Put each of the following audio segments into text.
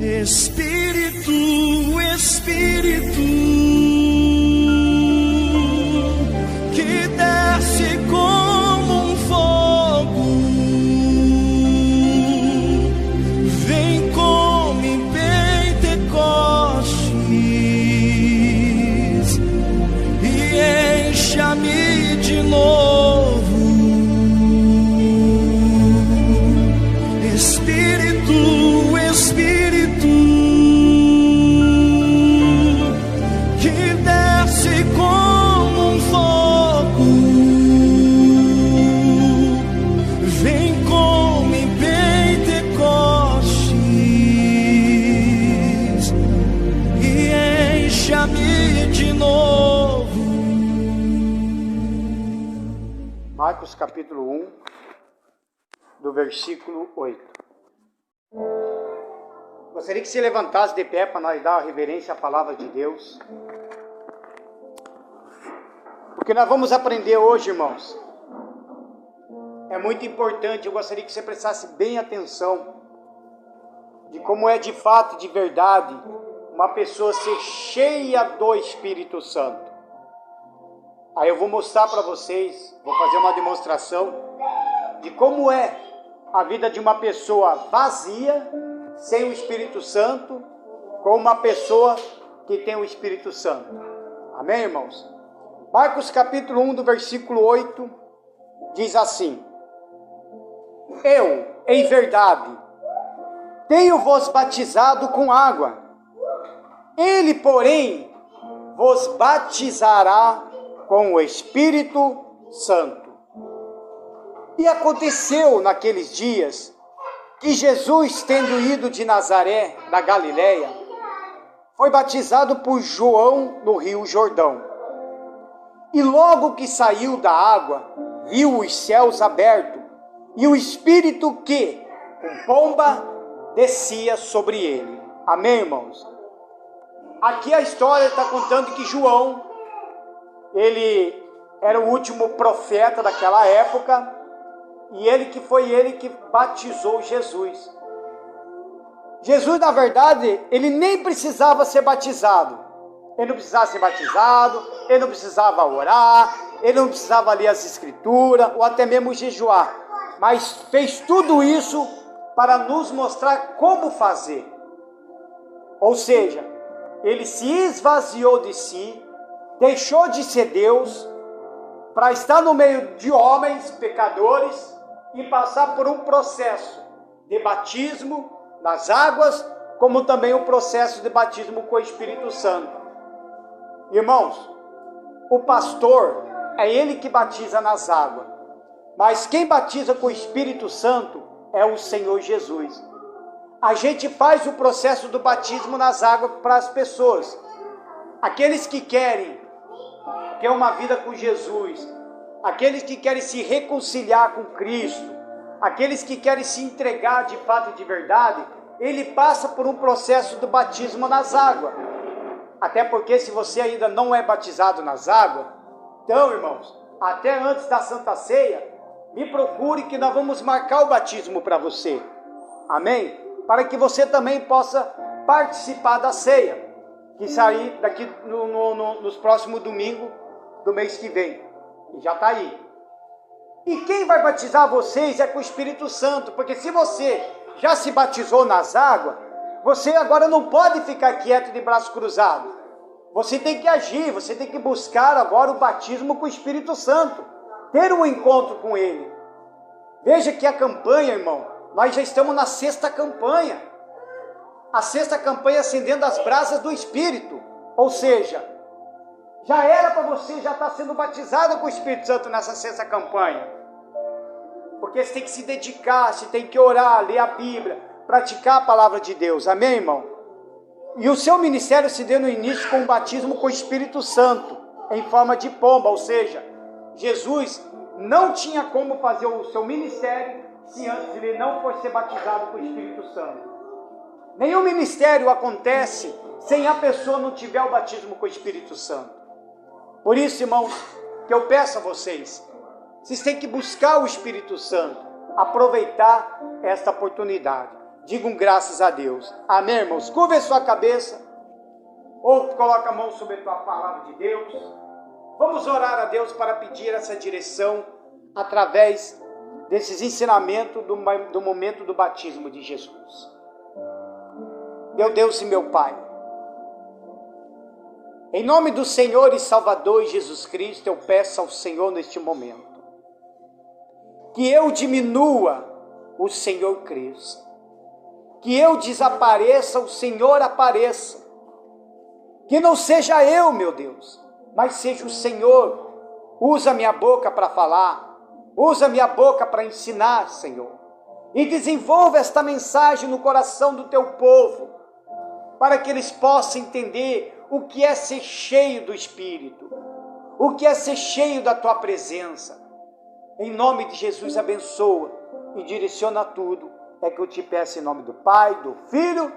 Espírito, Espírito, que desce como um fogo, vem como em Pentecostes e encha-me de novo. Espírito, Espírito, que desce como um fogo, vem como em Pentecostes e encha-me de novo. Marcos capítulo 1, do versículo 8. Gostaria que se levantasse de pé para nós dar reverência à palavra de Deus. O que nós vamos aprender hoje, irmãos, é muito importante. Eu gostaria que você prestasse bem atenção de como é de fato, de verdade, uma pessoa ser cheia do Espírito Santo. Aí eu vou mostrar para vocês, vou fazer uma demonstração de como é a vida de uma pessoa vazia, sem o Espírito Santo, com uma pessoa que tem o Espírito Santo. Amém, irmãos? Marcos capítulo 1, do versículo 8, diz assim: Eu, em verdade, tenho-vos batizado com água, ele, porém, vos batizará com o Espírito Santo. E aconteceu naqueles dias que Jesus, tendo ido de Nazaré, da Galiléia, foi batizado por João no rio Jordão. E logo que saiu da água, viu os céus abertos, e o Espírito que, com pomba, descia sobre ele. Amém, irmãos? Aqui a história está contando que João, ele era o último profeta daquela época, e foi ele que batizou Jesus. Jesus, na verdade, ele nem precisava ser batizado. Ele não precisava ser batizado, ele não precisava orar, ele não precisava ler as escrituras, ou até mesmo jejuar. Mas fez tudo isso para nos mostrar como fazer. Ou seja, ele se esvaziou de si, deixou de ser Deus, para estar no meio de homens pecadores, e passar por um processo de batismo nas águas, como também o processo de batismo com o Espírito Santo. Irmãos, o pastor é ele que batiza nas águas, mas quem batiza com o Espírito Santo é o Senhor Jesus. A gente faz o processo do batismo nas águas para as pessoas, aqueles que querem ter uma vida com Jesus, aqueles que querem se reconciliar com Cristo, aqueles que querem se entregar de fato e de verdade, ele passa por um processo do batismo nas águas. Até porque se você ainda não é batizado nas águas, então, irmãos, até antes da Santa Ceia, me procure que nós vamos marcar o batismo para você. Amém? Para que você também possa participar da ceia, que sair daqui nos próximos domingos do mês que vem. E já está aí. E quem vai batizar vocês é com o Espírito Santo, porque se você já se batizou nas águas, você agora não pode ficar quieto de braço cruzado. Você tem que agir, você tem que buscar agora o batismo com o Espírito Santo, ter um encontro com Ele. Veja que a campanha, irmão, nós já estamos na 6ª campanha. A 6ª campanha acendendo as brasas do Espírito, ou seja, já era para você já estar sendo batizado com o Espírito Santo nessa 6ª campanha. Porque você tem que se dedicar, você tem que orar, ler a Bíblia, praticar a palavra de Deus. Amém, irmão? E o seu ministério se deu no início com o batismo com o Espírito Santo, em forma de pomba, ou seja, Jesus não tinha como fazer o seu ministério se antes ele não fosse ser batizado com o Espírito Santo. Nenhum ministério acontece sem a pessoa não tiver o batismo com o Espírito Santo. Por isso, irmãos, que eu peço a vocês têm que buscar o Espírito Santo, aproveitar esta oportunidade Digam graças a Deus. Amém, irmãos? Curva a sua cabeça, ou coloca a mão sobre a tua palavra de Deus. Vamos orar a Deus para pedir essa direção através desses ensinamentos do momento do batismo de Jesus. Meu Deus e meu Pai, em nome do Senhor e Salvador Jesus Cristo, eu peço ao Senhor neste momento que eu diminua, o Senhor cresça. Que eu desapareça, o Senhor apareça. Que não seja eu, meu Deus, mas seja o Senhor. Usa minha boca para falar, usa minha boca para ensinar, Senhor. E desenvolva esta mensagem no coração do teu povo, para que eles possam entender o que é ser cheio do Espírito, o que é ser cheio da tua presença. Em nome de Jesus, abençoa e direciona tudo. É que eu te peço em nome do Pai, do Filho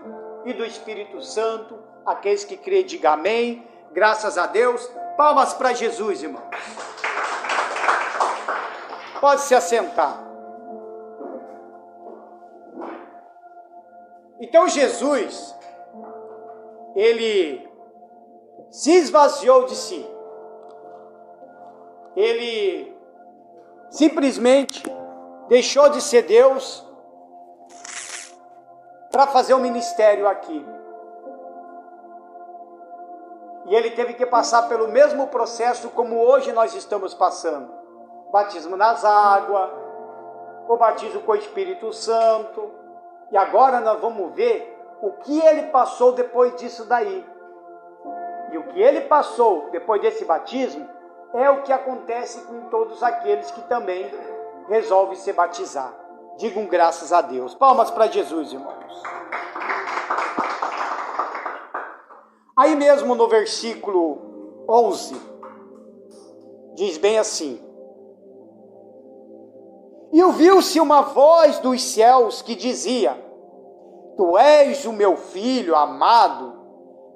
e do Espírito Santo. Aqueles que creem, digam amém. Graças a Deus. Palmas para Jesus, irmão. Pode se assentar. Então Jesus, ele se esvaziou de si. Ele simplesmente deixou de ser Deus para fazer um ministério aqui. E ele teve que passar pelo mesmo processo como hoje nós estamos passando. Batismo nas águas, o batismo com o Espírito Santo. E agora nós vamos ver o que ele passou depois disso daí. E o que ele passou depois desse batismo é o que acontece com todos aqueles que também resolvem se batizar. Digam graças a Deus. Palmas para Jesus, irmãos. Aí mesmo no versículo 11, diz bem assim: E ouviu-se uma voz dos céus que dizia: Tu és o meu filho amado,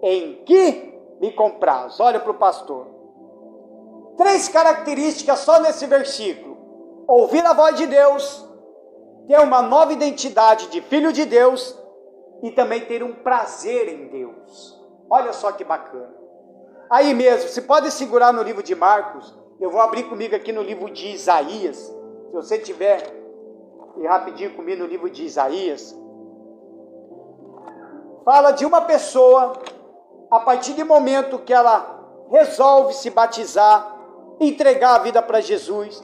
em que me compraz. Olha para o pastor. 3 características só nesse versículo: ouvir a voz de Deus, ter uma nova identidade de filho de Deus e também ter um prazer em Deus. Olha só que bacana. Aí mesmo, você pode segurar no livro de Marcos, eu vou abrir comigo aqui no livro de Isaías. Se você tiver, e rapidinho comigo no livro de Isaías, fala de uma pessoa, a partir do momento que ela resolve se batizar, entregar a vida para Jesus,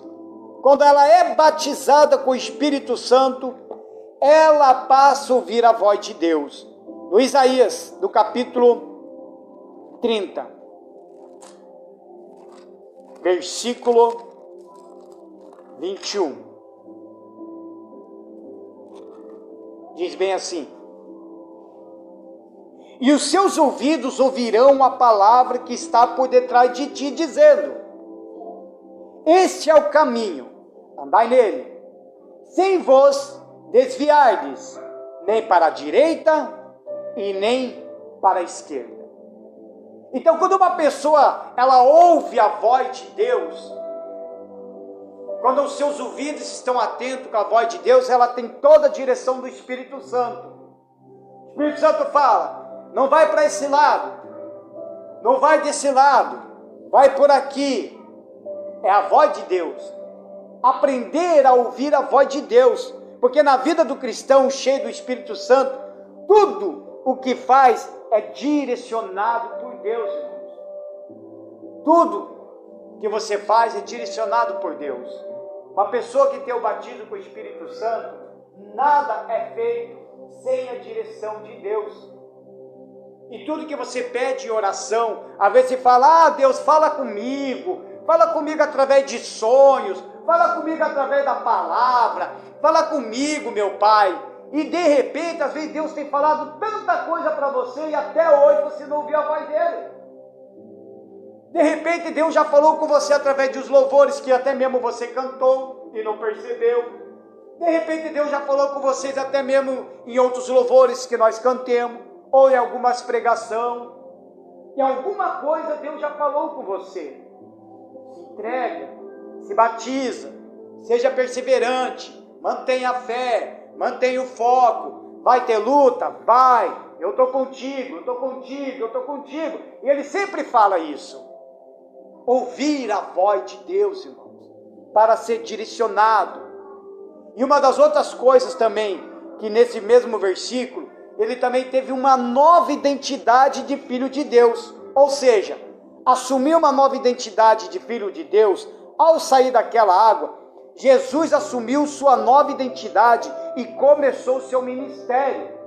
quando ela é batizada com o Espírito Santo, ela passa a ouvir a voz de Deus. No Isaías, do capítulo 30, versículo 21, diz bem assim: E os seus ouvidos ouvirão a palavra que está por detrás de ti, dizendo: Este é o caminho, andai nele, sem vos desviardes, nem para a direita e nem para a esquerda. Então, quando uma pessoa, ela ouve a voz de Deus, quando os seus ouvidos estão atentos com a voz de Deus, ela tem toda a direção do Espírito Santo. O Espírito Santo fala: não vai para esse lado, não vai desse lado, vai por aqui. É a voz de Deus. Aprender a ouvir a voz de Deus, porque na vida do cristão cheio do Espírito Santo, tudo o que faz é direcionado por Deus, irmãos. Tudo que você faz é direcionado por Deus. Uma pessoa que tem o batismo com o Espírito Santo, nada é feito sem a direção de Deus. E tudo que você pede em oração, às vezes você fala: Deus, fala comigo através de sonhos, fala comigo através da palavra, fala comigo, meu Pai. E de repente, às vezes Deus tem falado tanta coisa para você e até hoje você não ouviu a voz dele. De repente Deus já falou com você através dos louvores que até mesmo você cantou e não percebeu. De repente Deus já falou com vocês até mesmo em outros louvores que nós cantemos, ou em algumas pregações. Em alguma coisa Deus já falou com você. Se entrega, se batiza, seja perseverante, mantenha a fé, mantenha o foco, Vai ter luta? Vai. Eu estou contigo, eu estou contigo, eu estou contigo. E ele sempre fala isso. Ouvir a voz de Deus, irmãos, para ser direcionado. E uma das outras coisas também, que nesse mesmo versículo, ele também teve uma nova identidade de filho de Deus. Ou seja, assumiu uma nova identidade de filho de Deus. Ao sair daquela água, Jesus assumiu sua nova identidade e começou o seu ministério.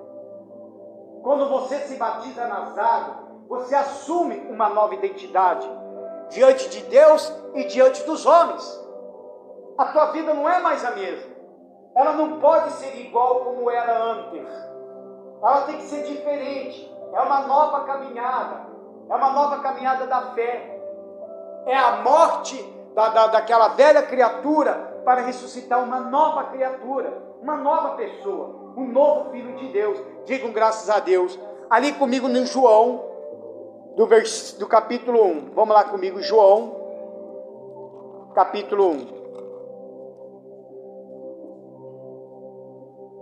Quando você se batiza nas águas, você assume uma nova identidade diante de Deus e diante dos homens. A tua vida não é mais a mesma. Ela não pode ser igual como era antes. Ela tem que ser diferente. É uma nova caminhada. É uma nova caminhada da fé. É a morte daquela velha criatura para ressuscitar uma nova criatura, uma nova pessoa, um novo filho de Deus. Digam graças a Deus. Ali comigo no João, do capítulo 1. Vamos lá comigo, João, capítulo 1.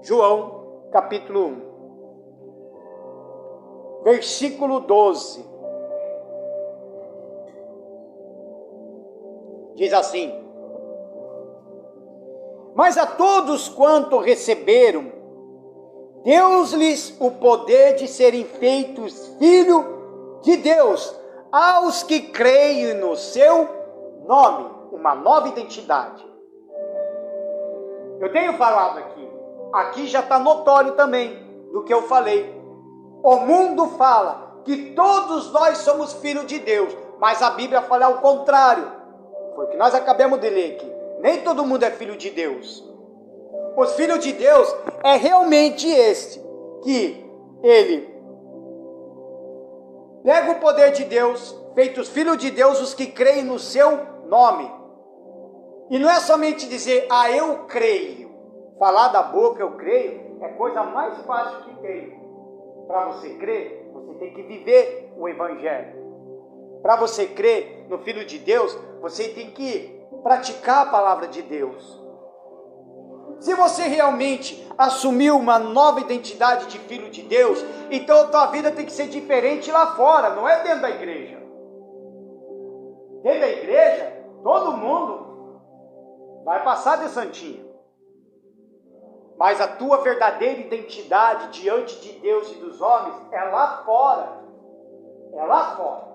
João, capítulo 1. Versículo 12. Diz assim: mas a todos quanto receberam, deu-lhes o poder de serem feitos filhos de Deus, aos que creem no seu nome, uma nova identidade. Eu tenho falado aqui já está notório também do que eu falei. O mundo fala que todos nós somos filhos de Deus, mas a Bíblia fala ao contrário. Foi o que nós acabamos de ler aqui. Nem todo mundo é filho de Deus. Os filhos de Deus é realmente este, que ele pega o poder de Deus, feitos filhos de Deus, os que creem no seu nome. E não é somente dizer, eu creio. Falar da boca, eu creio, é a coisa mais fácil que tem. Para você crer, você tem que viver o Evangelho. Para você crer no Filho de Deus, você tem que praticar a palavra de Deus. Se você realmente assumiu uma nova identidade de filho de Deus, então a tua vida tem que ser diferente lá fora, não é dentro da igreja. Dentro da igreja, todo mundo vai passar de santinho. Mas a tua verdadeira identidade diante de Deus e dos homens é lá fora. É lá fora.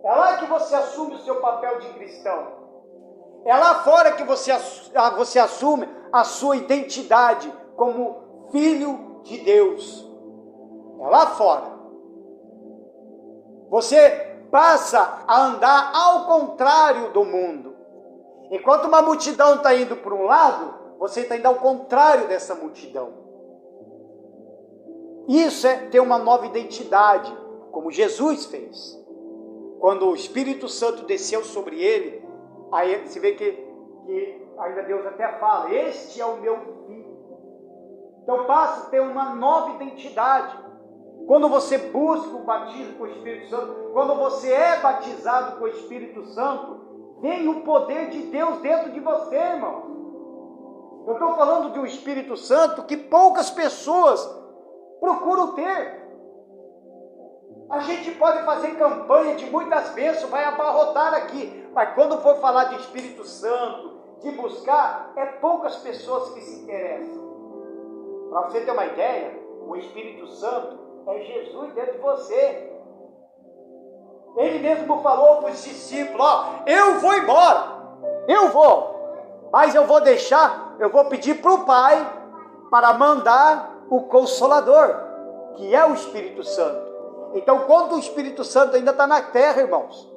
É lá que você assume o seu papel de cristão. É lá fora que você assume a sua identidade como filho de Deus. É lá fora. Você passa a andar ao contrário do mundo. Enquanto uma multidão está indo para um lado, você está indo ao contrário dessa multidão. Isso é ter uma nova identidade, como Jesus fez. Quando o Espírito Santo desceu sobre ele, aí você vê que ainda Deus até fala, este é o meu filho. Então passa a ter uma nova identidade. Quando você busca o batismo com o Espírito Santo, quando você é batizado com o Espírito Santo, vem o poder de Deus dentro de você, irmão. Eu estou falando de um Espírito Santo que poucas pessoas procuram ter. A gente pode fazer campanha de muitas bênçãos, vai abarrotar aqui, mas quando for falar de Espírito Santo, de buscar, é poucas pessoas que se interessam. Para você ter uma ideia, o Espírito Santo é Jesus dentro de você. Ele mesmo falou para os discípulos, eu vou embora, eu vou, mas eu vou pedir para o Pai para mandar o Consolador, que é o Espírito Santo. Então, quando o Espírito Santo ainda está na terra, irmãos,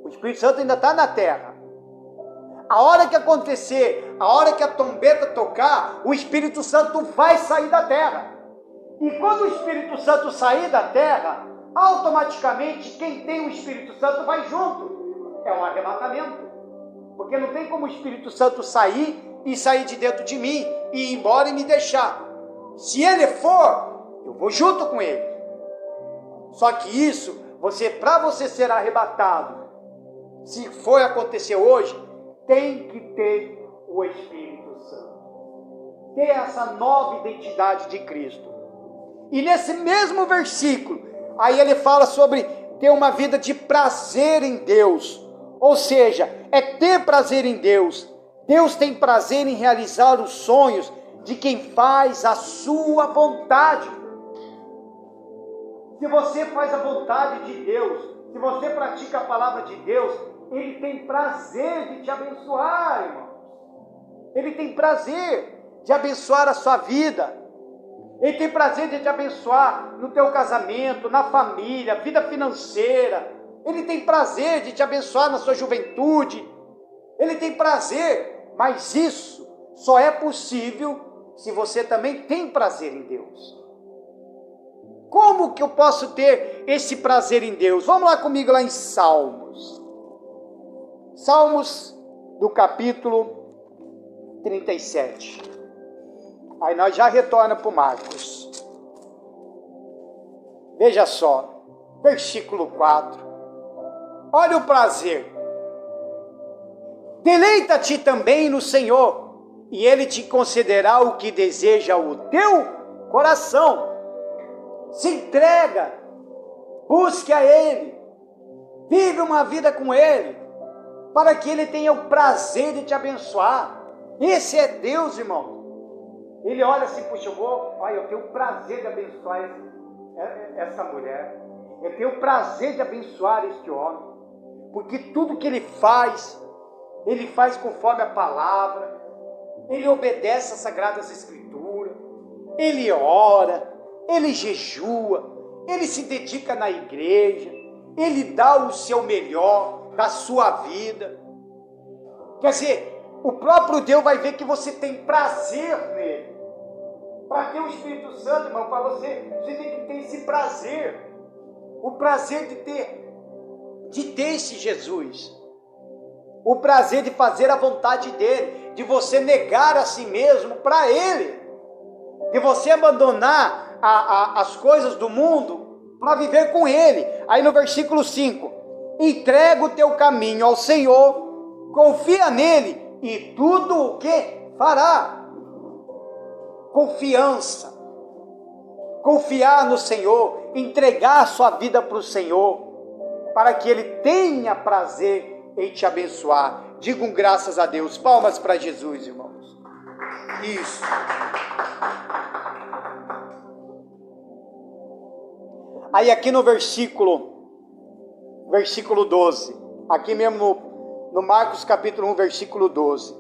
o Espírito Santo ainda está na terra, a hora que acontecer, a hora que a trombeta tocar, o Espírito Santo vai sair da terra. E quando o Espírito Santo sair da terra, automaticamente quem tem o Espírito Santo vai junto. É um arrebatamento. Porque não tem como o Espírito Santo sair e sair de dentro de mim e ir embora e me deixar. Se ele for, eu vou junto com ele. Só que isso, para você ser arrebatado, se for acontecer hoje, tem que ter o Espírito Santo. Ter essa nova identidade de Cristo. E nesse mesmo versículo, aí ele fala sobre ter uma vida de prazer em Deus. Ou seja, é ter prazer em Deus. Deus tem prazer em realizar os sonhos de quem faz a sua vontade. Se você faz a vontade de Deus, se você pratica a palavra de Deus, Ele tem prazer de te abençoar, irmão. Ele tem prazer de abençoar a sua vida. Ele tem prazer de te abençoar no teu casamento, na família, vida financeira. Ele tem prazer de te abençoar na sua juventude. Ele tem prazer, mas isso só é possível se você também tem prazer em Deus. Como que eu posso ter esse prazer em Deus? Vamos lá comigo lá em Salmos. Salmos do capítulo 37. Aí nós já retornamos para o Marcos. Veja só, versículo 4. Olha o prazer. Deleita-te também no Senhor, e Ele te concederá o que deseja o teu coração. Se entrega, busque a Ele, vive uma vida com Ele, para que Ele tenha o prazer de te abençoar. Esse é Deus, irmão. Ele olha assim, puxa, eu tenho o prazer de abençoar essa mulher, eu tenho o prazer de abençoar este homem, porque tudo que ele faz conforme a palavra, ele obedece às Sagradas Escrituras, ele ora, ele jejua, ele se dedica na igreja, ele dá o seu melhor da sua vida. Quer dizer, o próprio Deus vai ver que você tem prazer nele. Para ter o Espírito Santo, irmão, para você tem que ter esse prazer. O prazer de ter esse Jesus. O prazer de fazer a vontade dele. De você negar a si mesmo para ele. De você abandonar as coisas do mundo para viver com ele. Aí no versículo 5. Entrega o teu caminho ao Senhor. Confia nele. E tudo o que fará. Confiança, confiar no Senhor, entregar sua vida para o Senhor, para que Ele tenha prazer em te abençoar. Digam graças a Deus, palmas para Jesus, irmãos. Isso. Aí aqui no versículo 12, aqui mesmo no Marcos capítulo 1, versículo 12.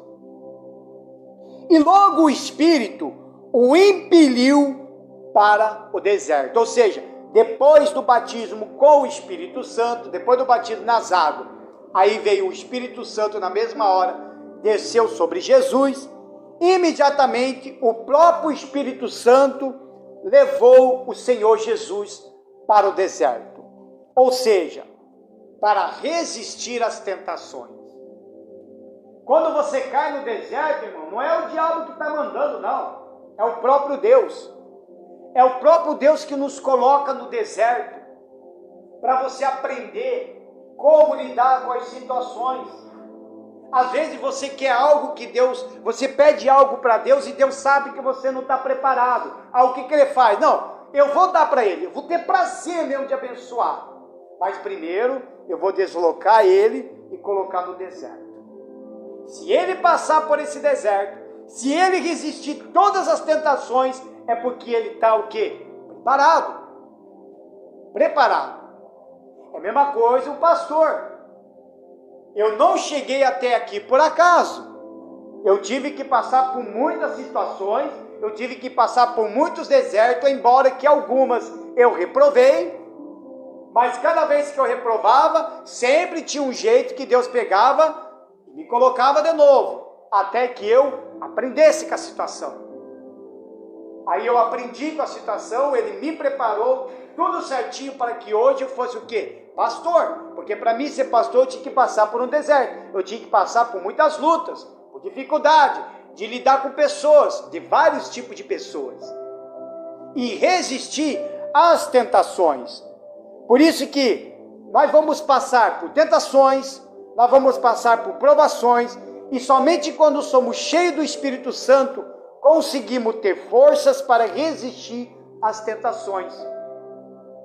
E logo o Espírito o impeliu para o deserto. Ou seja, depois do batismo com o Espírito Santo, depois do batismo nas águas, aí veio o Espírito Santo na mesma hora, desceu sobre Jesus, imediatamente o próprio Espírito Santo levou o Senhor Jesus para o deserto. Ou seja, para resistir às tentações. Quando você cai no deserto, irmão, não é o diabo que está mandando, não. É o próprio Deus. É o próprio Deus que nos coloca no deserto para você aprender como lidar com as situações. Às vezes você quer algo que Deus, você pede algo para Deus e Deus sabe que você não está preparado. Aí o que ele faz? Não, eu vou dar para ele, eu vou ter prazer mesmo de abençoar. Mas primeiro eu vou deslocar ele e colocar no deserto. Se ele passar por esse deserto, se ele resistir todas as tentações, é porque ele está o quê? Preparado. Preparado. É a mesma coisa o pastor. Eu não cheguei até aqui por acaso. Eu tive que passar por muitas situações, eu tive que passar por muitos desertos, embora que algumas eu reprovei, mas cada vez que eu reprovava, sempre tinha um jeito que Deus pegava e me colocava de novo, até que eu aprendesse com a situação. Aí eu aprendi com a situação, ele me preparou tudo certinho para que hoje eu fosse o quê? Pastor. Porque para mim ser pastor eu tinha que passar por um deserto, eu tinha que passar por muitas lutas, por dificuldade, de lidar com pessoas, de vários tipos de pessoas, e resistir às tentações. Por isso que nós vamos passar por tentações, nós vamos passar por provações, e somente quando somos cheios do Espírito Santo, conseguimos ter forças para resistir as tentações.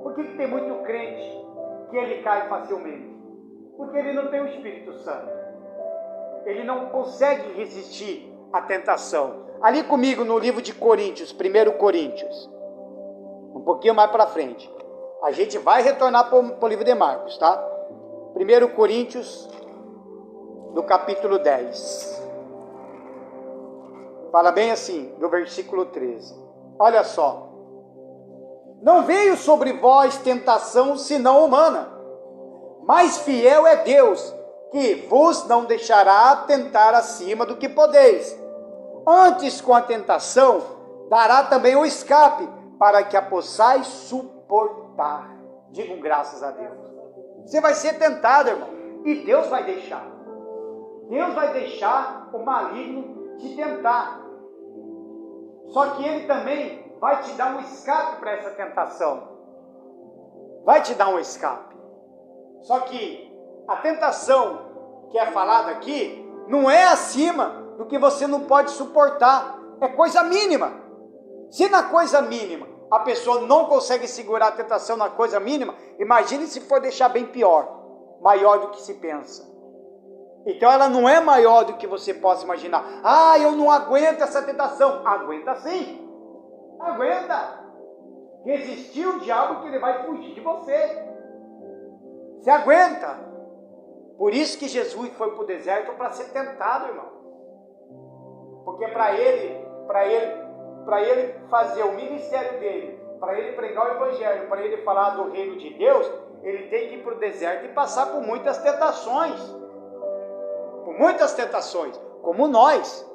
Por que tem muito crente que ele cai facilmente? Porque ele não tem o Espírito Santo. Ele não consegue resistir à tentação. Ali comigo no livro de Coríntios, 1 Coríntios, um pouquinho mais para frente. A gente vai retornar para o livro de Marcos, tá? 1 Coríntios, do capítulo 10. Fala bem assim, do versículo 13. Olha só. Não veio sobre vós tentação senão humana, mas fiel é Deus, que vos não deixará tentar acima do que podeis. Antes, com a tentação, dará também o escape, para que a possais suportar. Digam graças a Deus. Você vai ser tentado, irmão, e Deus vai deixar. Deus vai deixar o maligno te tentar. Só que Ele também vai te dar um escape para essa tentação. Vai te dar um escape. Só que a tentação que é falada aqui não é acima do que você não pode suportar. É coisa mínima. Se na coisa mínima a pessoa não consegue segurar a tentação na coisa mínima, imagine se for deixar bem pior, maior do que se pensa. Então ela não é maior do que você possa imaginar. Ah, eu não aguento essa tentação. Aguenta sim. Aguenta. Resistir o diabo que ele vai fugir de você. Você aguenta. Por isso que Jesus foi para o deserto para ser tentado, irmão. Porque para ele fazer o ministério dele, para ele pregar o evangelho, para ele falar do reino de Deus, ele tem que ir para o deserto e passar por muitas tentações. Por muitas tentações, como nós.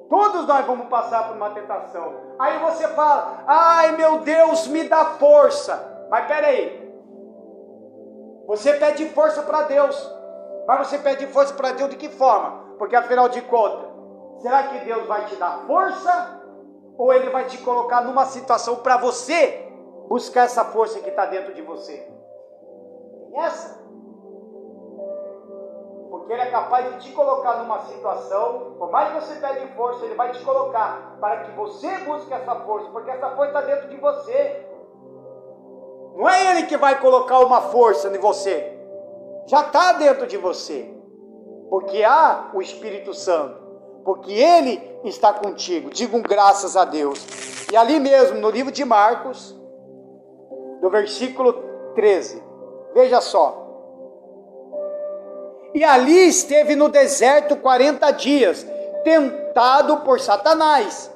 Todos nós vamos passar por uma tentação. Aí você fala, ai meu Deus, me dá força. Mas peraí, você pede força para Deus. Mas você pede força para Deus de que forma? Porque afinal de contas, será que Deus vai te dar força? Ou Ele vai te colocar numa situação para você buscar essa força que está dentro de você? Tem essa? Porque Ele é capaz de te colocar numa situação, por mais que você pede força, Ele vai te colocar para que você busque essa força, porque essa força está dentro de você. Não é Ele que vai colocar uma força em você, já está dentro de você, porque há o Espírito Santo, porque Ele está contigo. Digam graças a Deus. E ali mesmo, no livro de Marcos, do versículo 13, veja só. E ali esteve no deserto 40 dias, tentado por Satanás,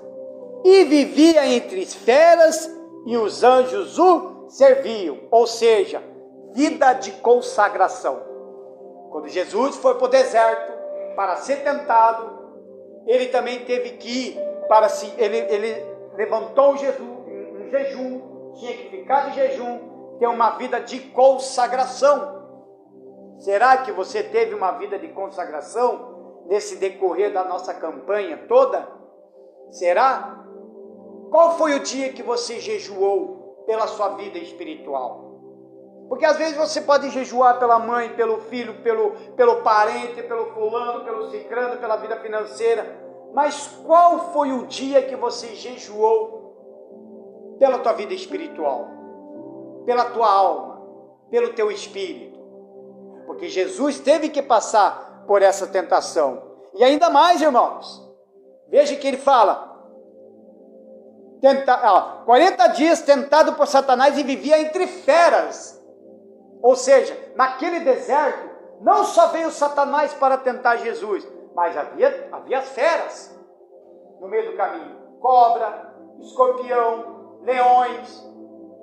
e vivia entre feras, e os anjos o serviam. Ou seja, vida de consagração. Quando Jesus foi para o deserto para ser tentado, ele também teve que ir para si. Ele levantou um jejum, tinha que ficar de jejum, ter uma vida de consagração. Será que você teve uma vida de consagração nesse decorrer da nossa campanha toda? Será? Qual foi o dia que você jejuou pela sua vida espiritual? Porque às vezes você pode jejuar pela mãe, pelo filho, pelo parente, pelo fulano, pelo cicrano, pela vida financeira. Mas qual foi o dia que você jejuou pela tua vida espiritual? Pela tua alma, pelo teu espírito? Porque Jesus teve que passar por essa tentação. E ainda mais, irmãos, veja que ele fala, 40 dias tentado por Satanás e vivia entre feras. Ou seja, naquele deserto, não só veio Satanás para tentar Jesus, mas havia feras no meio do caminho. Cobra, escorpião, leões,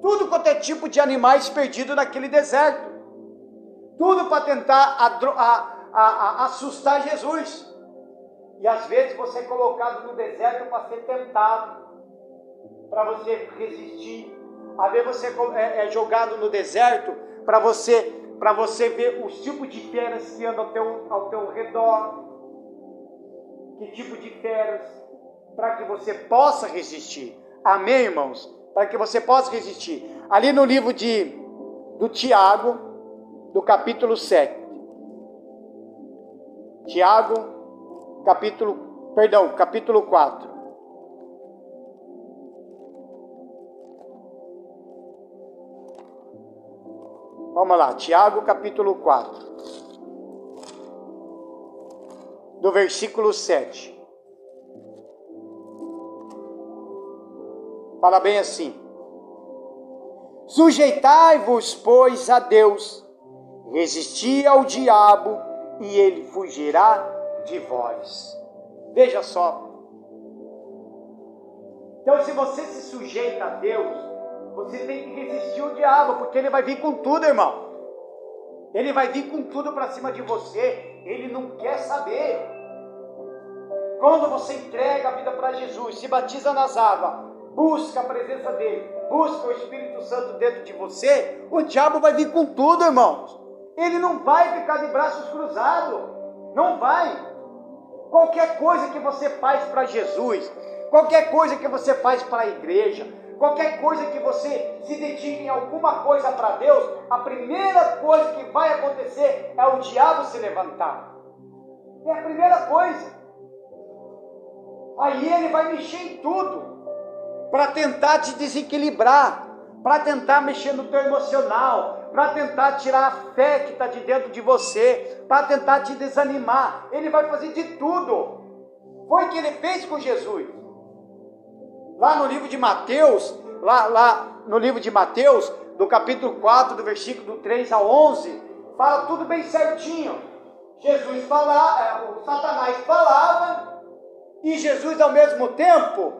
tudo quanto é tipo de animais perdido naquele deserto. Tudo para tentar assustar Jesus. E às vezes você é colocado no deserto para ser tentado, para você resistir. Às vezes você é jogado no deserto para você ver os tipos de feras que andam ao teu redor. Que tipo de feras? Para que você possa resistir. Amém, irmãos? Para que você possa resistir. Ali no livro do Tiago, do capítulo 7. Tiago, capítulo 4. Vamos lá, Tiago capítulo 4, do versículo 7. Fala bem assim: sujeitai-vos, pois, a Deus, resisti ao diabo, e ele fugirá de vós. Veja só. Então, se você se sujeita a Deus, você tem que resistir ao diabo, porque ele vai vir com tudo, irmão. Ele vai vir com tudo para cima de você. Ele não quer saber. Quando você entrega a vida para Jesus, se batiza nas águas, busca a presença dele, busca o Espírito Santo dentro de você, o diabo vai vir com tudo, irmãos. Ele não vai ficar de braços cruzados. Não vai. Qualquer coisa que você faz para Jesus, qualquer coisa que você faz para a igreja, qualquer coisa que você se dedique em alguma coisa para Deus, a primeira coisa que vai acontecer é o diabo se levantar. É a primeira coisa. Aí ele vai mexer em tudo, para tentar te desequilibrar, para tentar mexer no teu emocional, para tentar tirar a fé que está de dentro de você, para tentar te desanimar. Ele vai fazer de tudo. Foi o que ele fez com Jesus. Lá no livro de Mateus, no livro de Mateus, do capítulo 4, do versículo 3 a 11, fala tudo bem certinho. Jesus falava, o Satanás falava, e Jesus ao mesmo tempo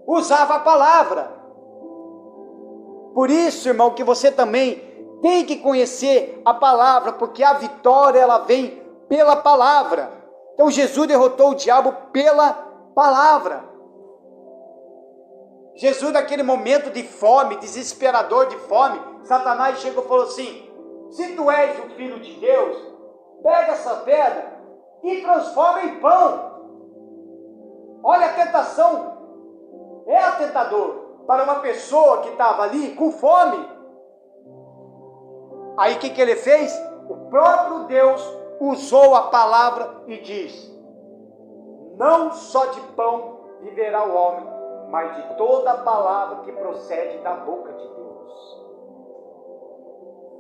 usava a palavra. Por isso, irmão, que você também tem que conhecer a palavra, porque a vitória ela vem pela palavra. Então Jesus derrotou o diabo pela palavra. Jesus, naquele momento de fome, desesperador de fome, Satanás chegou e falou assim: se tu és o Filho de Deus, pega essa pedra e transforma em pão. Olha a tentação. É atentador para uma pessoa que estava ali com fome. Aí o que ele fez? O próprio Deus usou a palavra e diz: não só de pão viverá o homem, mas de toda a palavra que procede da boca de Deus.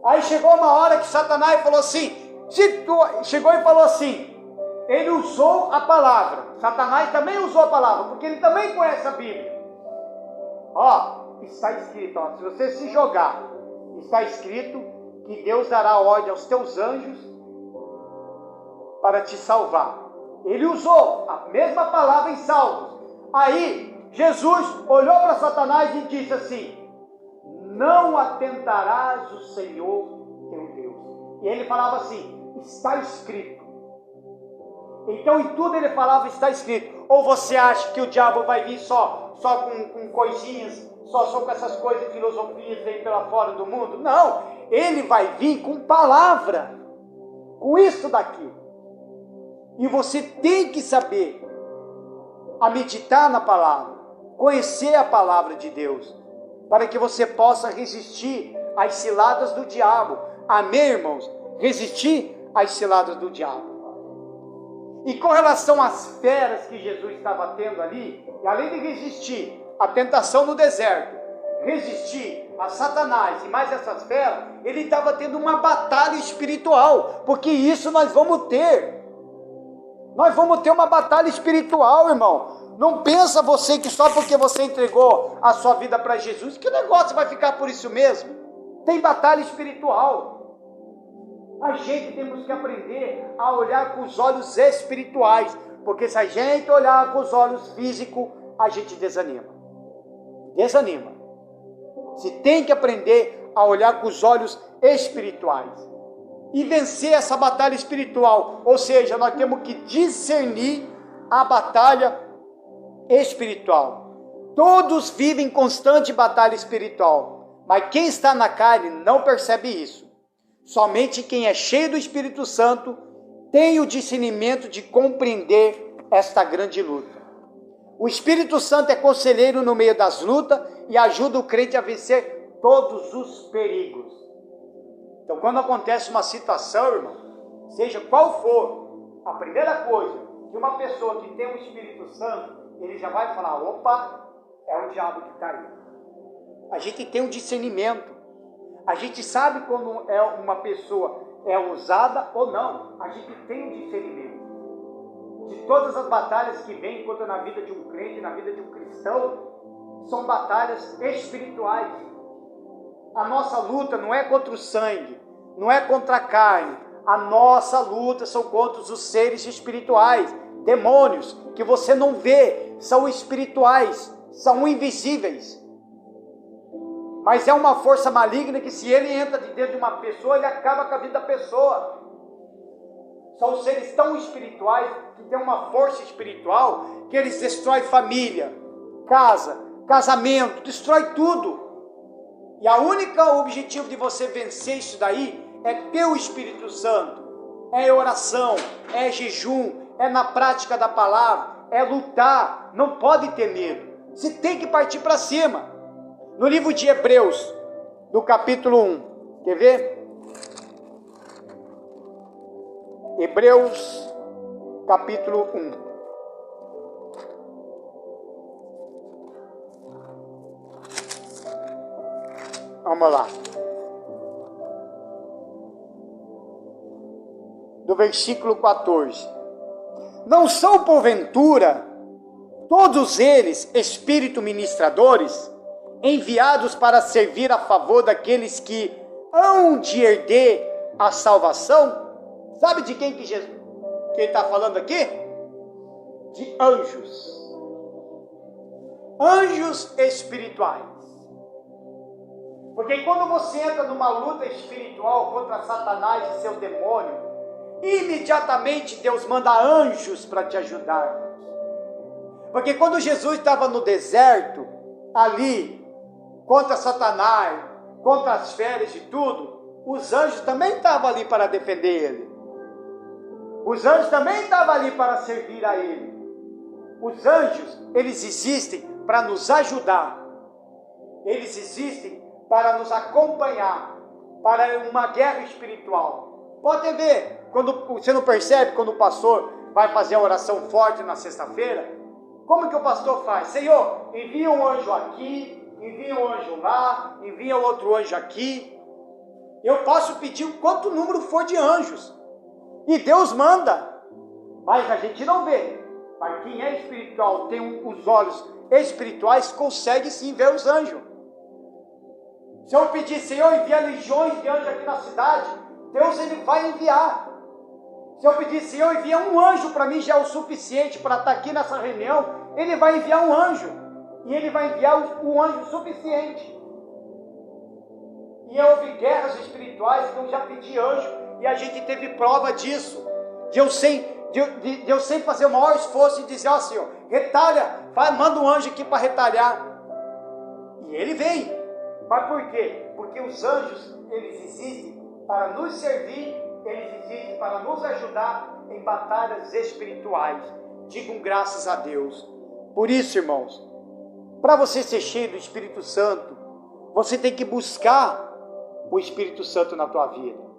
Aí chegou uma hora que Satanás falou assim, chegou e falou assim, ele usou a palavra, Satanás também usou a palavra, porque ele também conhece a Bíblia. Ó, está escrito, ó, se você se jogar, está escrito que Deus dará ordem aos teus anjos para te salvar. Ele usou a mesma palavra em Salmos. Aí Jesus olhou para Satanás e disse assim: não atentarás o Senhor teu Deus. E ele falava assim: está escrito. Então em tudo ele falava está escrito. Ou você acha que o diabo vai vir só com coisinhas, só com essas coisas de filosofias aí pela fora do mundo? Não, ele vai vir com palavra, com isso daqui. E você tem que saber a meditar na palavra, conhecer a palavra de Deus, para que você possa resistir às ciladas do diabo. Amém, irmãos? Resistir às ciladas do diabo. E com relação às feras que Jesus estava tendo ali, e além de resistir à tentação no deserto, resistir a Satanás e mais essas feras, ele estava tendo uma batalha espiritual, porque isso nós vamos ter. Nós vamos ter uma batalha espiritual, irmão. Não pensa você que só porque você entregou a sua vida para Jesus, que o negócio vai ficar por isso mesmo. Tem batalha espiritual. A gente temos que aprender a olhar com os olhos espirituais, porque se a gente olhar com os olhos físicos, a gente desanima. Desanima. Você tem que aprender a olhar com os olhos espirituais e vencer essa batalha espiritual. Ou seja, nós temos que discernir a batalha espiritual. Todos vivem constante batalha espiritual, mas quem está na carne não percebe isso. Somente quem é cheio do Espírito Santo tem o discernimento de compreender esta grande luta. O Espírito Santo é conselheiro no meio das lutas e ajuda o crente a vencer todos os perigos. Então, quando acontece uma situação, irmão, seja qual for, a primeira coisa que uma pessoa que tem o Espírito Santo, ele já vai falar: opa, é o diabo que está aí. A gente tem um discernimento. A gente sabe quando uma pessoa é usada ou não. A gente tem um discernimento. De todas as batalhas que vêm contra na vida de um crente, na vida de um cristão, são batalhas espirituais. A nossa luta não é contra o sangue, não é contra a carne. A nossa luta são contra os seres espirituais, demônios, que você não vê, são espirituais, são invisíveis. Mas é uma força maligna que, se ele entra de dentro de uma pessoa, ele acaba com a vida da pessoa. São seres tão espirituais, que têm uma força espiritual, que eles destroem família, casa, casamento, destrói tudo. E a única objetivo de você vencer isso daí é ter o Espírito Santo. É oração, é jejum, é na prática da palavra, é lutar. Não pode ter medo. Você tem que partir para cima. No livro de Hebreus, do capítulo 1, quer ver? Hebreus, capítulo 1. Vamos lá. Do versículo 14. Não são, porventura, todos eles espírito ministradores, enviados para servir a favor daqueles que hão de herder a salvação? Sabe de quem que ele está falando aqui? De anjos. Anjos espirituais. Porque quando você entra numa luta espiritual contra Satanás e seu demônio, imediatamente Deus manda anjos para te ajudar. Porque quando Jesus estava no deserto, ali, contra Satanás, contra as feras e tudo, os anjos também estavam ali para defender ele. Os anjos também estavam ali para servir a ele. Os anjos, eles existem para nos ajudar. Eles existem para nos acompanhar, para uma guerra espiritual. Pode ver, quando você não percebe, quando o pastor vai fazer a oração forte na sexta-feira, como que o pastor faz? Senhor, envia um anjo aqui, envia um anjo lá, envia outro anjo aqui. Eu posso pedir o quanto número for de anjos, e Deus manda, mas a gente não vê. Mas quem é espiritual, tem os olhos espirituais, consegue sim ver os anjos. Se eu pedir, Senhor, envia legiões de anjos aqui na cidade, Deus ele vai enviar. Se eu pedir, Senhor, envia um anjo para mim, já é o suficiente para estar aqui nessa reunião, ele vai enviar um anjo, e ele vai enviar o anjo suficiente. E houve guerras espirituais que eu já pedi anjo, e a gente teve prova disso, de eu sempre fazer o maior esforço e dizer, ó Senhor, retalha, manda um anjo aqui para retalhar. E ele vem. Mas por quê? Porque os anjos, eles existem para nos servir, eles existem para nos ajudar em batalhas espirituais. Digam graças a Deus. Por isso, irmãos, para você ser cheio do Espírito Santo, você tem que buscar o Espírito Santo na tua vida.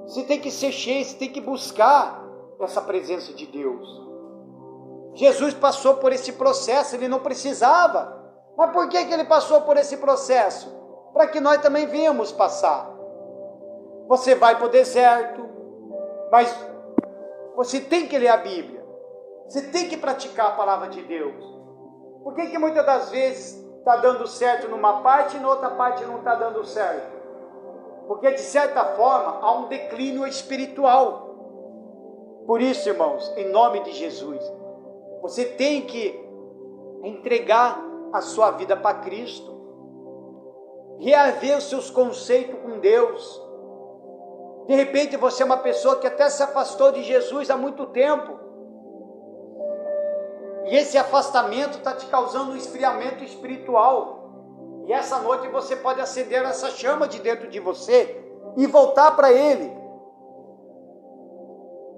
Você tem que ser cheio, você tem que buscar essa presença de Deus. Jesus passou por esse processo, ele não precisava. Mas por que ele passou por esse processo? Para que nós também venhamos passar. Você vai para o deserto, mas você tem que ler a Bíblia. Você tem que praticar a palavra de Deus. Por que muitas das vezes está dando certo numa parte e na outra parte não está dando certo? Porque de certa forma há um declínio espiritual. Por isso, irmãos, em nome de Jesus, você tem que entregar a sua vida para Cristo, reaver os seus conceitos com Deus. De repente você é uma pessoa que até se afastou de Jesus há muito tempo, e esse afastamento está te causando um esfriamento espiritual, e essa noite você pode acender essa chama de dentro de você e voltar para Ele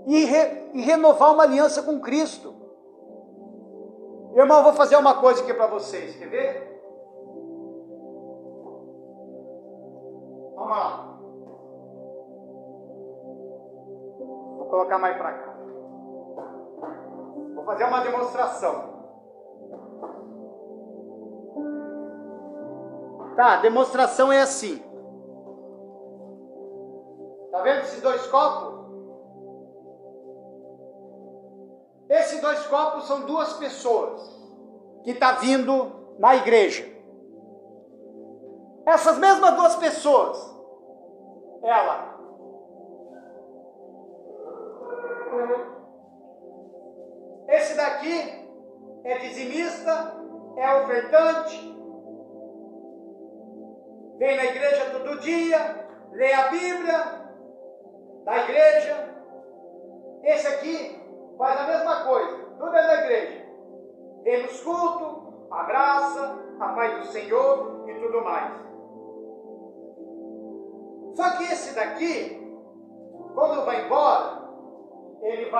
e renovar uma aliança com Cristo. Irmão, eu vou fazer uma coisa aqui para vocês, quer ver? Vamos lá. Vou colocar mais para cá. Vou fazer uma demonstração. Tá, a demonstração é assim. Tá vendo esses dois copos? Esses dois copos são duas pessoas que estão vindo na igreja. Essas mesmas duas pessoas, ela esse daqui é dizimista, é ofertante, vem na igreja todo dia, lê a Bíblia da igreja. Esse aqui faz a mesma coisa, tudo é da igreja. Vem nos cultos, a graça, a paz do Senhor e tudo mais. Só que esse daqui, quando vai embora, ele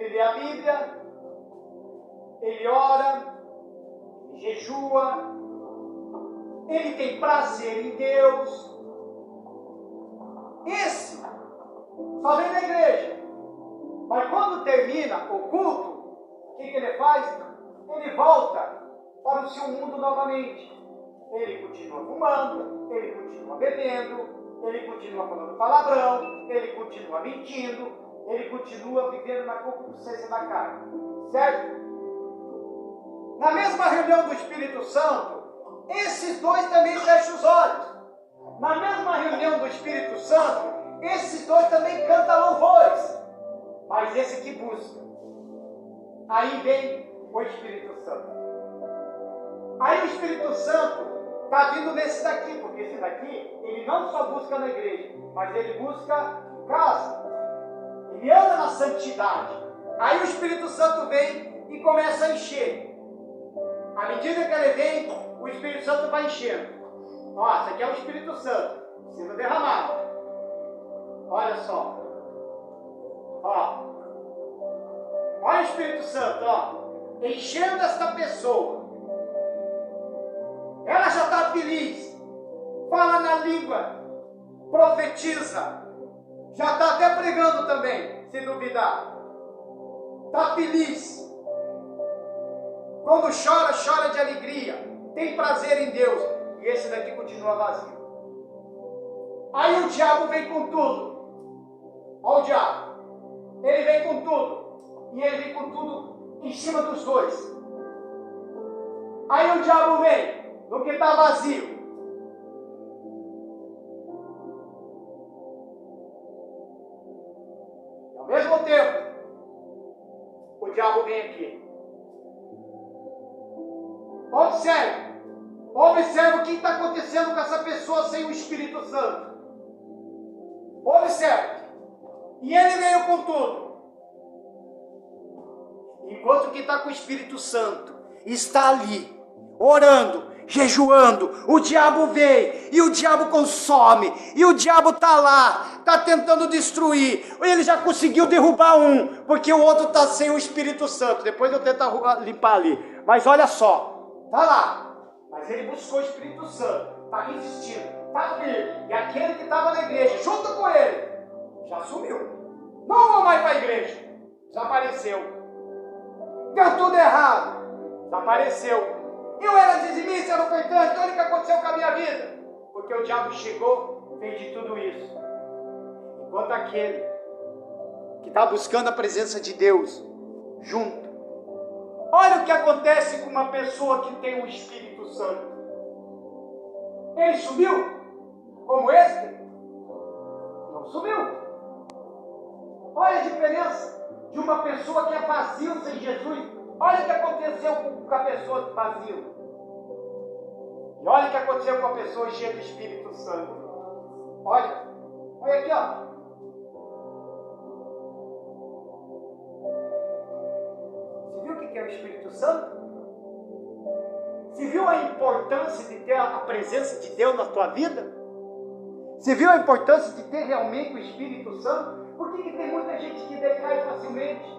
lê a Bíblia, ele ora, jejua, ele tem prazer em Deus. Esse só vem na igreja. Mas quando termina o culto, o que ele faz? Ele volta para o seu mundo novamente. Ele continua fumando, ele continua bebendo, ele continua falando palavrão, ele continua mentindo, ele continua vivendo na concupiscência da carne. Certo? Na mesma reunião do Espírito Santo, esses dois também fecham os olhos. Na mesma reunião do Espírito Santo, esses dois também cantam louvores. Mas esse que busca. Aí vem o Espírito Santo. Aí o Espírito Santo está vindo nesse daqui, porque esse daqui, ele não só busca na igreja, mas ele busca em casa. Ele anda na santidade. Aí o Espírito Santo vem e começa a encher. À medida que ele vem, o Espírito Santo vai enchendo. Ó, esse aqui é o Espírito Santo, sendo derramado. Olha só. Ó. Olha o Espírito Santo, ó. Enchendo esta pessoa. Ela já está feliz. Fala na língua. Profetiza. Já está até pregando também, se duvidar. Está feliz. Quando chora, chora de alegria. Tem prazer em Deus. E esse daqui continua vazio. Aí o diabo vem com tudo. Olha o diabo. Ele vem com tudo. E ele vem com tudo em cima dos dois. Aí o diabo vem no que está vazio. E ao mesmo tempo, o diabo vem aqui. Observe o que está acontecendo com essa pessoa sem o Espírito Santo. Observe. E ele veio com tudo. Enquanto que está com o Espírito Santo, está ali, orando, jejuando, o diabo vem, e o diabo consome, e o diabo está lá, está tentando destruir. Ele já conseguiu derrubar um, porque o outro está sem o Espírito Santo. Depois eu tento limpar ali. Mas olha só, está lá. Mas ele buscou o Espírito Santo, está resistindo, está firme. E aquele que estava na igreja, junto com ele, já sumiu. Não vou mais para a igreja. Desapareceu. Deu tudo errado. Desapareceu. Eu era dizimista, era ofertante. Olha o que aconteceu com a minha vida. Porque o diabo chegou, fez de tudo isso. Enquanto aquele que está buscando a presença de Deus, junto. Olha o que acontece com uma pessoa que tem o Espírito Santo. Ele subiu como esse? Não subiu. Olha a diferença de uma pessoa que é vazio sem Jesus. Olha o que aconteceu com a pessoa vazio. E olha o que aconteceu com a pessoa cheia do Espírito Santo. Olha aqui, ó. Você viu o que é o Espírito Santo? Você viu a importância de ter a presença de Deus na tua vida? Você viu a importância de ter realmente o Espírito Santo? Por que tem muita gente que decai facilmente?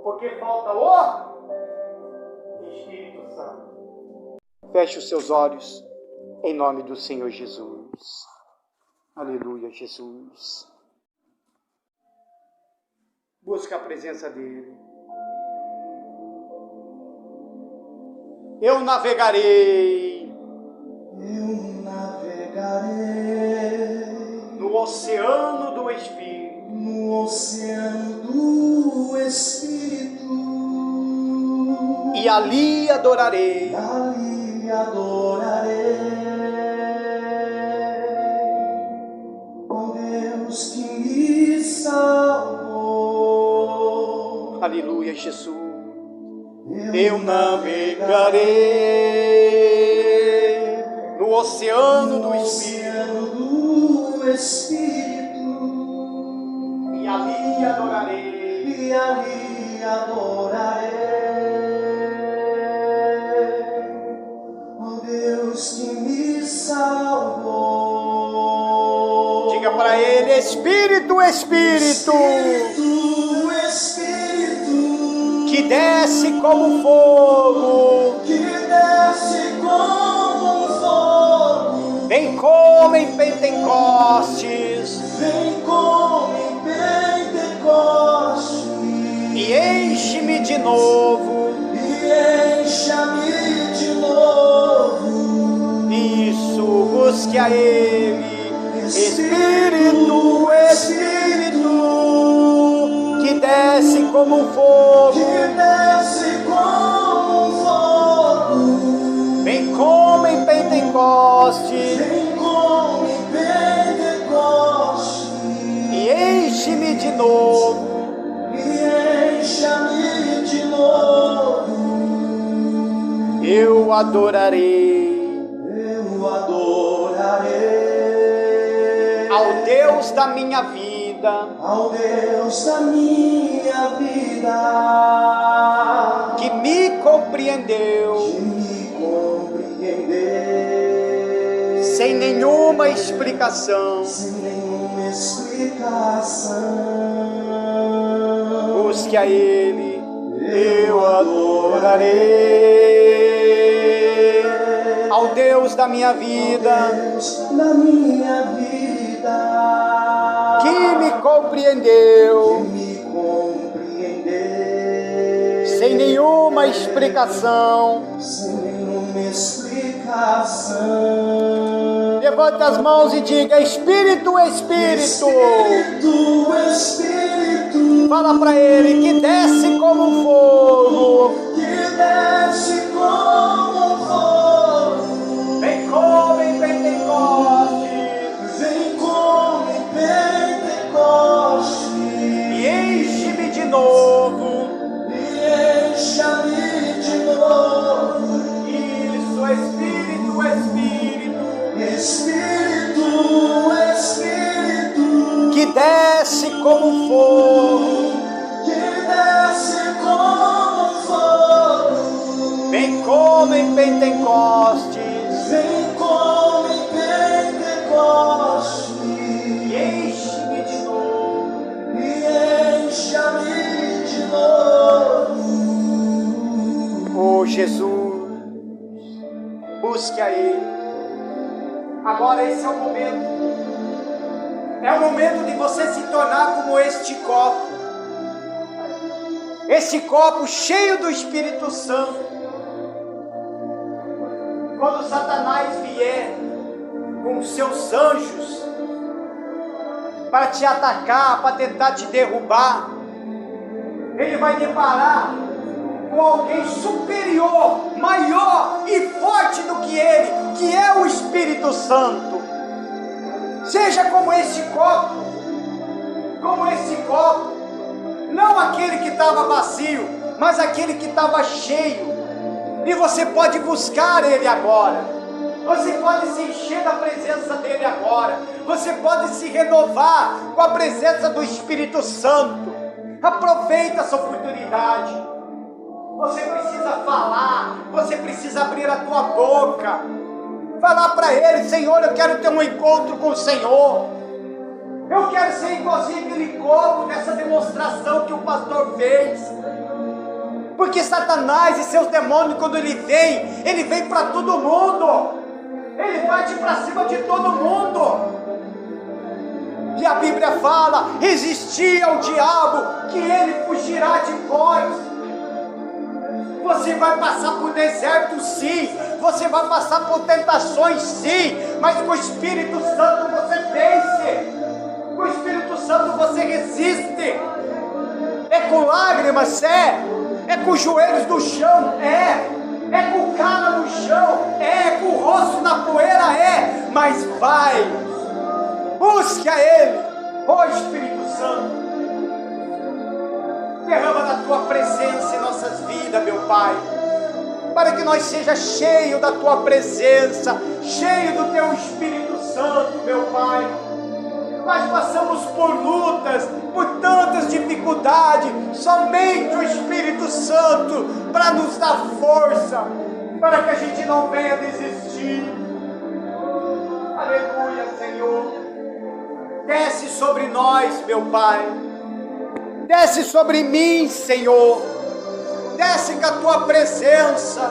Porque falta o Espírito Santo. Feche os seus olhos em nome do Senhor Jesus. Aleluia, Jesus. Busca a presença dEle. Eu navegarei oceano do Espírito. No oceano do Espírito. E ali adorarei. Ali adorarei. Oh Deus que me salvou. Aleluia, Jesus. Eu navegarei no oceano do Espírito. E ali adorarei. E ali adorarei. Oh Deus que me salvou. Diga para ele: Espírito, Espírito, que desce como fogo, que desce como fogo, vem como em Pentecostes, vem como em Pentecostes, e enche-me de novo. e encha-me de novo. Isso, busque a ele. Espírito, Espírito, que desce como fogo, que desce como fogo, vem como em Pentecostes, vem como em Pentecostes, e enche-me de novo. e encha-me de novo. Eu adorarei Eu adorarei ao Deus da minha vida, ao Deus da minha vida, que me compreendeu que me compreendeu sem nenhuma explicação. sem nenhuma explicação. Busque a ele. Eu adorarei ao Deus da minha vida, Deus da minha vida, que me compreendeu que me compreendeu sem nenhuma explicação. sem nenhuma explicação. Levante as mãos e diga: Espírito, Espírito, Espírito, Espírito, fala para ele que desce como fogo, que desce como fogo, vem como em Pentecostes, vem como em Pentecostes, e enche-me de novo. e encha-me de novo. Isso, Espírito, Espírito, Espírito, Espírito, que desce como fogo, que desce como fogo, vem como em Pentecostes, vem como em Pentecostes, e enche-me de novo. e encha-me de novo. Oh Jesus, busque a ele. Agora esse é o momento. É o momento de você se tornar como este copo. Esse copo cheio do Espírito Santo. Quando Satanás vier com seus anjos para te atacar, para tentar te derrubar, ele vai deparar com alguém superior, maior e forte do que ele, que é o Espírito Santo. Seja como esse copo, não aquele que estava vazio, mas aquele que estava cheio. E você pode buscar ele agora. Você pode se encher da presença dele agora. Você pode se renovar com a presença do Espírito Santo. Aproveita essa oportunidade. Você precisa falar, você precisa abrir a tua boca, falar para ele: Senhor, eu quero ter um encontro com o Senhor, eu quero ser igualzinho aquele copo nessa demonstração que o pastor fez, porque Satanás e seus demônios, quando ele vem para todo mundo, ele bate para cima de todo mundo, e a Bíblia fala: resistir ao diabo, que ele fugirá de vós. Você vai passar por deserto, sim. Você vai passar por tentações, sim. Mas com o Espírito Santo você vence. Santo, você resiste. É com lágrimas, é com joelhos no chão, é com cara no chão, é com o rosto na poeira, mas vai, busque a Ele, ó Espírito Santo, derrama da Tua presença em nossas vidas, meu Pai, para que nós seja cheio da Tua presença, cheio do Teu Espírito Santo, meu Pai. Nós passamos por lutas, por tantas dificuldades, somente o Espírito Santo para nos dar força, para que a gente não venha desistir. Aleluia, Senhor. Desce sobre nós, meu Pai. Desce sobre mim, Senhor. Desce com a Tua presença.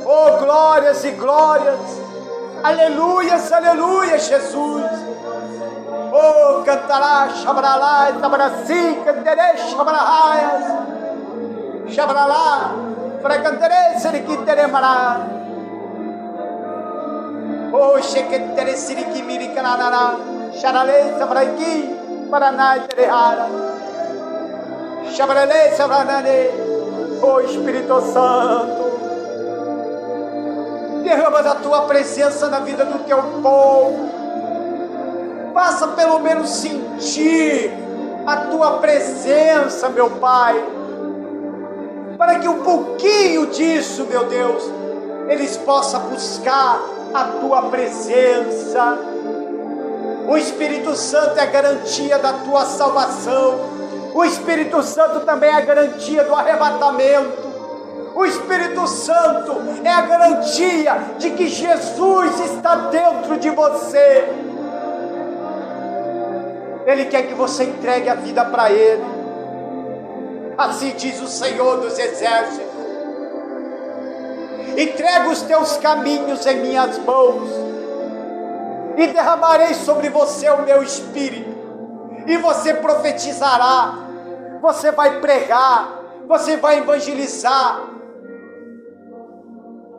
Oh, glórias e glórias. Aleluias, aleluia, Jesus. Oh, cantará, chabralá, tabraci, canterê, chabralaias, chabralá, fracanterê, seriquitere mará. Oh, chequetere, siriqui, miricanará, charalê, sabraiqui, paraná, terehara, chabralê, sabranarê. Oh, Espírito Santo, derrama da Tua presença na vida do Teu povo. Faça pelo menos sentir a Tua presença, meu Pai, para que um pouquinho disso, meu Deus, eles possam buscar a Tua presença. O Espírito Santo é a garantia da Tua salvação. O Espírito Santo também é a garantia do arrebatamento. O Espírito Santo é a garantia de que Jesus está dentro de você. Ele quer que você entregue a vida para Ele. Assim diz o Senhor dos Exércitos: entrega os teus caminhos em minhas mãos, e derramarei sobre você o meu Espírito, e você profetizará, você vai pregar, você vai evangelizar.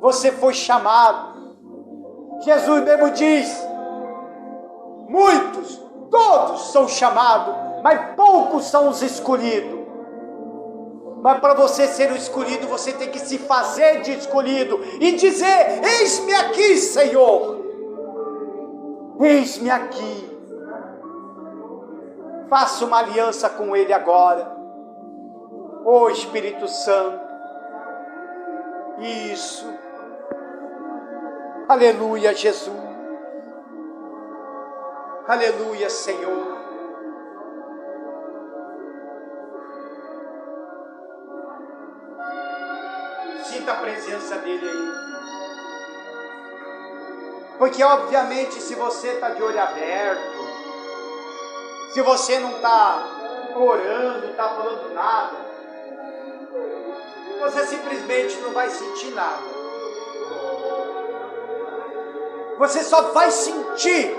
Você foi chamado. Jesus mesmo diz: muitos, todos são chamados, mas poucos são os escolhidos. Mas para você ser o escolhido, você tem que se fazer de escolhido e dizer: eis-me aqui, Senhor, eis-me aqui. Faça uma aliança com Ele agora, ô Espírito Santo. Isso, aleluia, Jesus, aleluia, Senhor. Sinta a presença dEle aí, porque obviamente se você está de olho aberto, se você não está orando, não está falando nada, você simplesmente não vai sentir nada. Você só vai sentir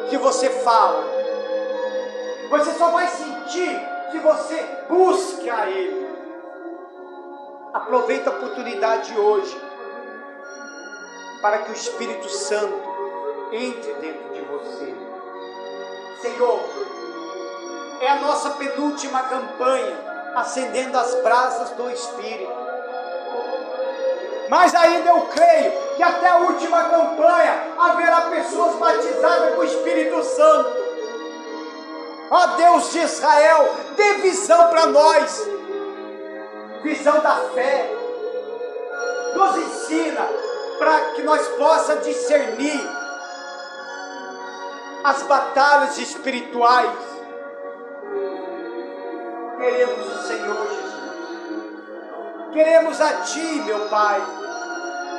se você fala. Você só vai sentir se você busca a Ele. Aproveita a oportunidade hoje para que o Espírito Santo entre dentro de você. Senhor, é a nossa penúltima campanha, acendendo as brasas do Espírito. Mas ainda eu creio que até a última campanha haverá pessoas batizadas com o Espírito Santo. Ó Deus de Israel, dê visão para nós, visão da fé. Nos ensina para que nós possamos discernir as batalhas espirituais. Queremos o Senhor Jesus, queremos a Ti, meu Pai,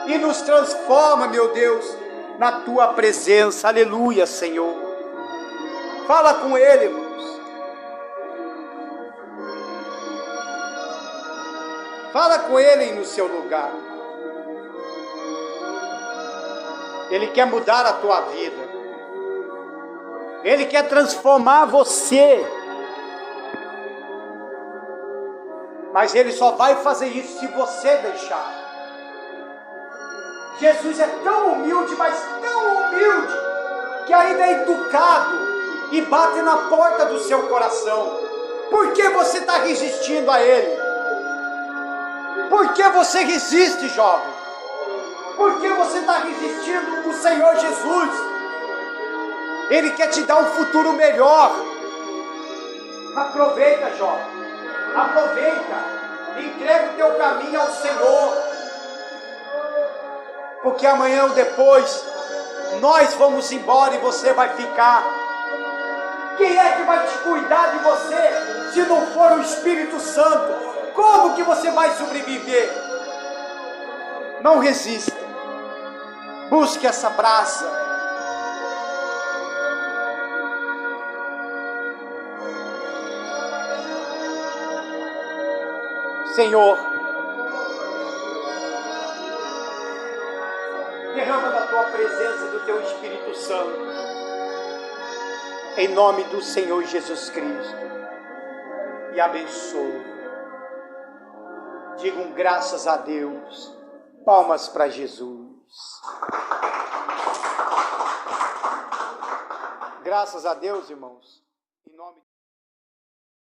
e nos transforma, meu Deus, na Tua presença. Aleluia, Senhor. Fala com Ele, irmãos. Fala com Ele no seu lugar. Ele quer mudar a tua vida. Ele quer transformar você. Mas Ele só vai fazer isso se você deixar. Jesus é tão humilde, mas tão humilde, que ainda é educado e bate na porta do seu coração. Por que você está resistindo a Ele? Por que você resiste, jovem? Por que você está resistindo o Senhor Jesus? Ele quer te dar um futuro melhor. Aproveita, jovem. Aproveita. Entrega o teu caminho ao Senhor. Porque amanhã ou depois, nós vamos embora e você vai ficar. Quem é que vai te cuidar de você, se não for o Espírito Santo? Como que você vai sobreviver? Não resista. Busque essa brasa. Senhor, derrama da tua presença, do teu Espírito Santo, em nome do Senhor Jesus Cristo, e abençoe. Digam graças a Deus, palmas para Jesus. Graças a Deus, irmãos, em nome